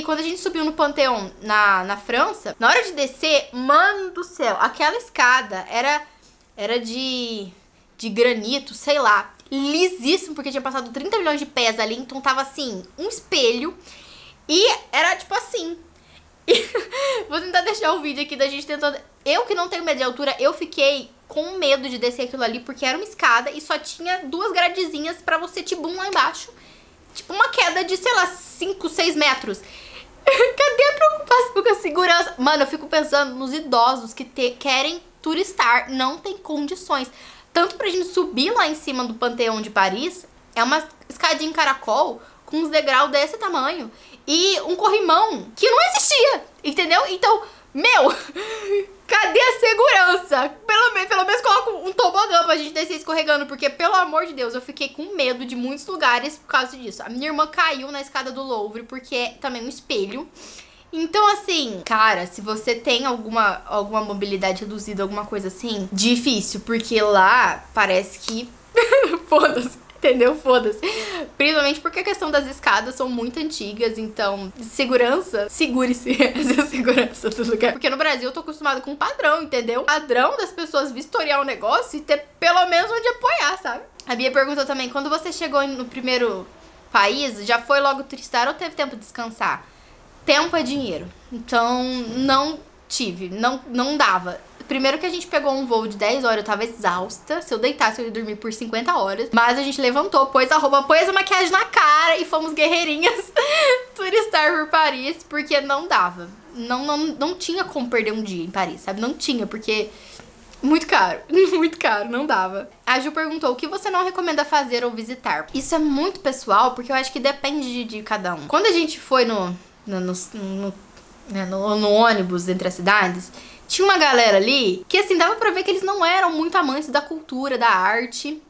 quando a gente subiu no Panteão na França, na hora de descer, mano do céu, aquela escada era de granito, sei lá, lisíssimo, porque tinha passado 30 milhões de pés ali, então tava assim, um espelho, e era tipo assim. Vou tentar deixar o vídeo aqui da gente tentando... Eu que não tenho medo de altura, eu fiquei com medo de descer aquilo ali, porque era uma escada e só tinha 2 gradezinhas pra você tibum lá embaixo. Tipo uma queda de, sei lá, 5, 6 metros. Cadê a preocupação com a segurança? Mano, eu fico pensando nos idosos que querem turistar, não tem condições. Tanto pra gente subir lá em cima do Panteão de Paris, é uma escadinha em caracol com uns degraus desse tamanho e um corrimão que não existia, entendeu? Então, meu, cadê a segurança? Pelo menos coloca um tobogã pra gente descer escorregando, porque, pelo amor de Deus, eu fiquei com medo de muitos lugares por causa disso. A minha irmã caiu na escada do Louvre, porque é também um espelho. Então, assim, cara, se você tem alguma mobilidade reduzida, alguma coisa assim, difícil, porque lá parece que... Foda-se. Entendeu? Foda-se. Principalmente porque a questão das escadas são muito antigas, então, segurança, segure-se essa segurança do lugar. Porque no Brasil eu tô acostumada com um padrão, entendeu? O padrão das pessoas vistoriar o negócio e ter pelo menos onde apoiar, sabe? A Bia perguntou também, quando você chegou no primeiro país, já foi logo turistar ou teve tempo de descansar? Tempo é dinheiro. Então, não tive, não dava. Primeiro que a gente pegou um voo de 10 horas, eu tava exausta. Se eu deitasse, eu ia dormir por 50 horas. Mas a gente levantou, pôs a roupa, pôs a maquiagem na cara e fomos guerreirinhas turistar por Paris, porque não dava. Não tinha como perder um dia em Paris, sabe? Não tinha, porque... Muito caro, não dava. A Ju perguntou, o que você não recomenda fazer ou visitar? Isso é muito pessoal, porque eu acho que depende de cada um. Quando a gente foi no ônibus entre as cidades... Tinha uma galera ali que, assim, dava pra ver que eles não eram muito amantes da cultura, da arte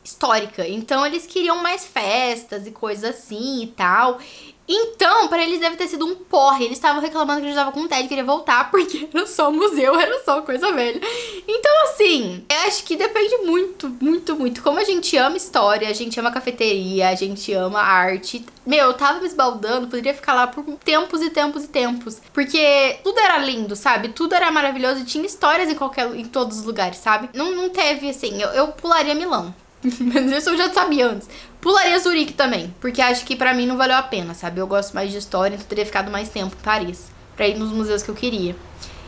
histórica. Então, eles queriam mais festas e coisas assim e tal. Então, pra eles deve ter sido um porre. Eles estavam reclamando que eles estavam com tédio, queria voltar, porque era só museu, era só coisa velha. Então, assim, eu acho que depende muito, muito, muito. Como a gente ama história, a gente ama cafeteria, a gente ama arte. Meu, eu tava me esbaldando, poderia ficar lá por tempos e tempos e tempos. Porque tudo era lindo, sabe? Tudo era maravilhoso e tinha histórias em todos os lugares, sabe? Não teve, assim, eu pularia Milão. Mas isso eu já sabia antes. Pularia Zurique também, porque acho que pra mim não valeu a pena, sabe? Eu gosto mais de história, então eu teria ficado mais tempo em Paris pra ir nos museus que eu queria.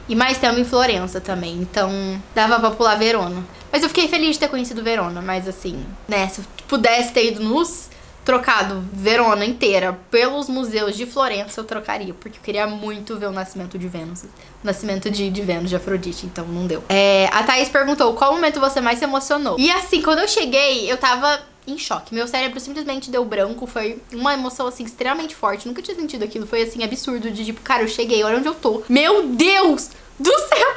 E mais tempo em Florença também, então dava pra pular Verona. Mas eu fiquei feliz de ter conhecido Verona, mas assim, né, se eu pudesse ter ido nos trocado Verona inteira pelos museus de Florença, eu trocaria, porque eu queria muito ver o nascimento de Vênus. O nascimento de Vênus, de Afrodite, então não deu. A Thaís perguntou, qual momento você mais se emocionou? E assim, quando eu cheguei, eu tava em choque. Meu cérebro simplesmente deu branco, foi uma emoção, assim, extremamente forte. Nunca tinha sentido aquilo, foi, assim, absurdo, de tipo, cara, eu cheguei, olha onde eu tô. Meu Deus do céu,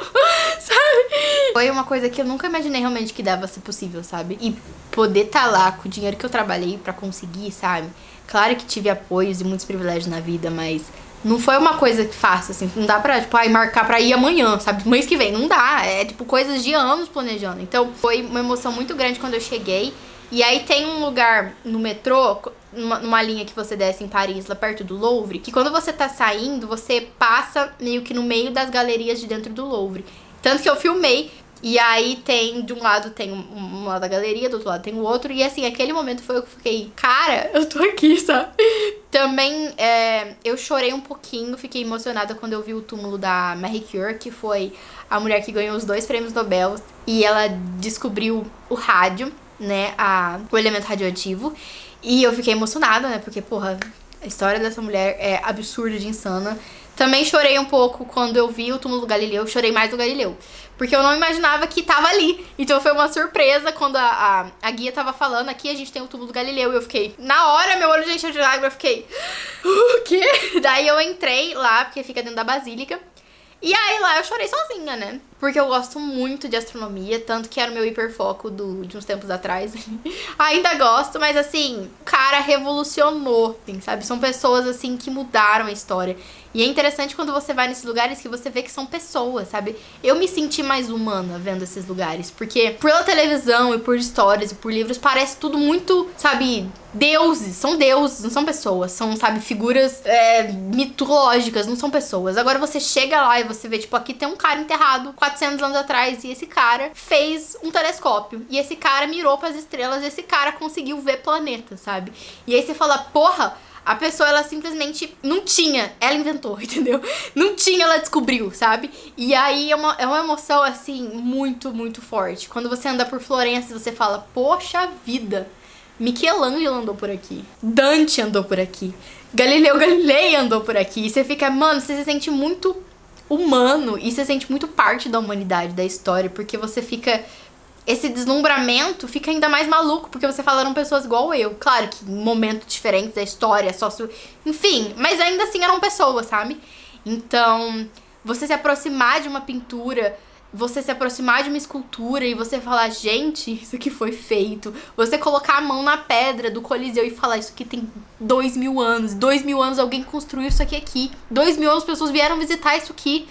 sabe? Foi uma coisa que eu nunca imaginei realmente que dava ser possível, sabe? E poder tá lá com o dinheiro que eu trabalhei pra conseguir, sabe? Claro que tive apoios e muitos privilégios na vida, mas não foi uma coisa fácil, assim. Não dá pra, tipo, marcar pra ir amanhã, sabe? Mês que vem, não dá. É, tipo, coisas de anos planejando. Então, foi uma emoção muito grande quando eu cheguei. E aí tem um lugar no metrô, numa linha que você desce em Paris, lá perto do Louvre, que quando você tá saindo, você passa meio que no meio das galerias de dentro do Louvre. Tanto que eu filmei, e aí tem, de um lado tem um lado da galeria, do outro lado tem o outro, e assim, aquele momento foi eu que fiquei, cara, eu tô aqui, sabe? Também, eu chorei um pouquinho, fiquei emocionada quando eu vi o túmulo da Marie Curie, que foi a mulher que ganhou os 2 prêmios Nobel, e ela descobriu o rádio, né, o elemento radioativo. E eu fiquei emocionada, né, porque, porra, a história dessa mulher é absurda de insana. Também chorei um pouco quando eu vi o túmulo do Galileu, chorei mais do Galileu, porque eu não imaginava que tava ali. Então foi uma surpresa quando a guia tava falando, aqui a gente tem o túmulo do Galileu, e eu fiquei, na hora meu olho encheu de lágrimas, eu fiquei, o quê? Daí eu entrei lá, porque fica dentro da Basílica, e aí lá eu chorei sozinha, né? Porque eu gosto muito de astronomia, tanto que era o meu hiperfoco de uns tempos atrás. Ainda gosto, mas assim, o cara revolucionou, assim, sabe? São pessoas, assim, que mudaram a história. E é interessante quando você vai nesses lugares que você vê que são pessoas, sabe? Eu me senti mais humana vendo esses lugares, porque pela televisão e por histórias e por livros parece tudo muito, sabe, deuses, não são pessoas, são, sabe, figuras mitológicas, não são pessoas. Agora você chega lá e você vê, tipo, aqui tem um cara enterrado 400 anos atrás, e esse cara fez um telescópio, e esse cara mirou pras estrelas, e esse cara conseguiu ver planetas, sabe? E aí você fala, porra, a pessoa, ela simplesmente não tinha, ela inventou, entendeu? Não tinha, ela descobriu, sabe? E aí é uma emoção, assim, muito, muito forte. Quando você anda por Florença, você fala, poxa vida, Michelangelo andou por aqui, Dante andou por aqui, Galileu Galilei andou por aqui, e você fica, mano, você se sente muito humano, e você sente muito parte da humanidade, da história, porque você fica... Esse deslumbramento fica ainda mais maluco, porque você fala, eram pessoas igual eu. Claro que em momentos diferentes da história, enfim, mas ainda assim eram pessoas, sabe? Então, você se aproximar de uma pintura, você se aproximar de uma escultura e você falar, gente, isso aqui foi feito. Você colocar a mão na pedra do Coliseu e falar, isso aqui tem 2000 anos. 2000 anos alguém construiu isso aqui. 2000 anos as pessoas vieram visitar isso aqui.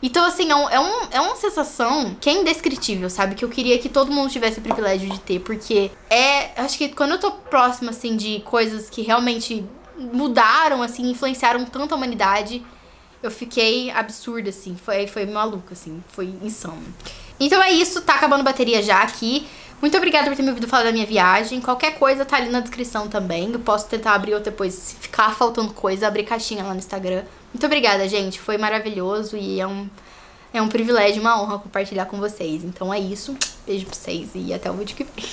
Então, assim, é uma sensação que é indescritível, sabe? Que eu queria que todo mundo tivesse o privilégio de ter, porque acho que quando eu tô próxima, assim, de coisas que realmente mudaram, assim, influenciaram tanto a humanidade, eu fiquei absurda, assim, foi maluco, assim, foi insano. Então é isso, tá acabando a bateria já aqui. Muito obrigada por ter me ouvido falar da minha viagem. Qualquer coisa tá ali na descrição também. Eu posso tentar abrir outra depois, se ficar faltando coisa, abrir caixinha lá no Instagram. Muito obrigada, gente. Foi maravilhoso e é um privilégio, uma honra compartilhar com vocês. Então é isso. Beijo pra vocês e até o vídeo que vem.